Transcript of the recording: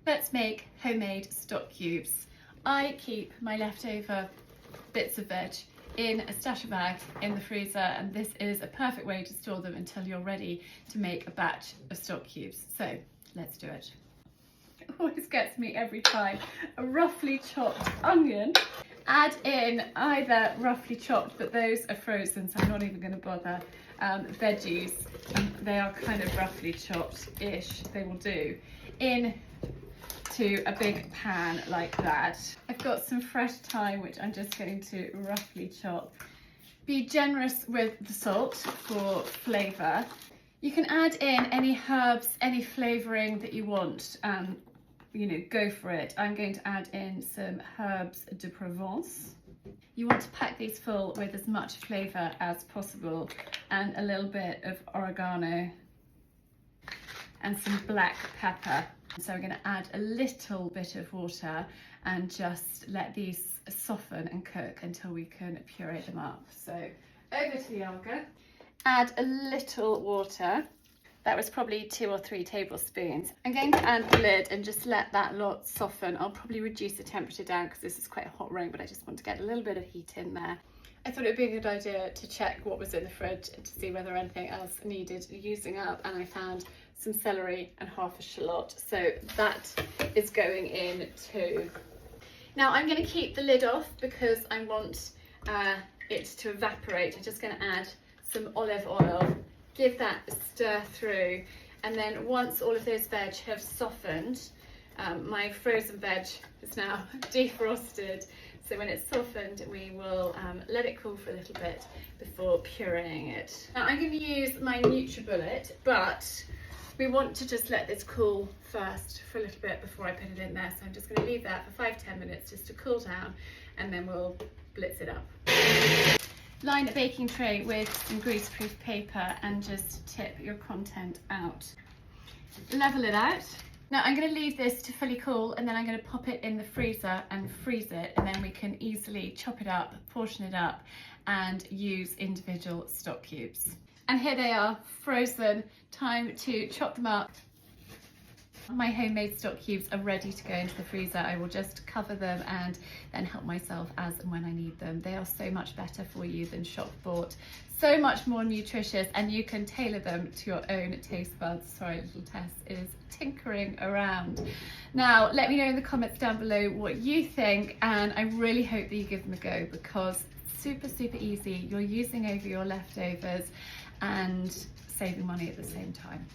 Let's make homemade stock cubes. I keep my leftover bits of veg in a stasher bag in the freezer, and this is a perfect way to store them until you're ready to make a batch of stock cubes. So let's do it. It always gets me every time. A roughly chopped onion. Add in either roughly chopped, but those are frozen, so I'm not even going to bother, veggies. They are kind of roughly chopped-ish, they will do, in to a big pan like that. I've got some fresh thyme, which I'm just going to roughly chop. Be generous with the salt for flavour. You can add in any herbs, any flavouring that you want. You know, go for it. I'm going to add in some herbs de Provence. You want to pack these full with as much flavour as possible, and a little bit of oregano and some black pepper. So I'm going to add a little bit of water and just let these soften and cook until we can puree them up. So over to the Olga. Add a little water. That was probably 2 or 3 tablespoons. I'm going to add the lid and just let that lot soften. I'll probably reduce the temperature down because this is quite a hot room, but I just want to get a little bit of heat in there. I thought it would be a good idea to check what was in the fridge to see whether anything else needed using up, and I found some celery and half a shallot, so that is going in too. Now I'm going to keep the lid off because I want it to evaporate. I'm just going to add some olive oil, give that a stir through, and then once all of those veg have softened, my frozen veg is now defrosted, so when it's softened we will let it cool for a little bit before pureeing it. Now I'm going to use my NutriBullet, but we want to just let this cool first for a little bit before I put it in there, so I'm just going to leave that for 5-10 minutes just to cool down, and then we'll blitz it up. Line a baking tray with some greaseproof paper and just tip your content out. Level it out. Now I'm going to leave this to fully cool, and then I'm going to pop it in the freezer and freeze it, and then we can easily chop it up, portion it up, and use individual stock cubes. And here they are, frozen. Time to chop them up. My homemade stock cubes are ready to go into the freezer. I will just cover them and then help myself as and when I need them. They are so much better for you than shop bought, so much more nutritious, and you can tailor them to your own taste buds. Sorry, little Tess is tinkering around. Now let me know in the comments down below what you think, and I really hope that you give them a go, because super easy. You're using over your leftovers and saving money at the same time.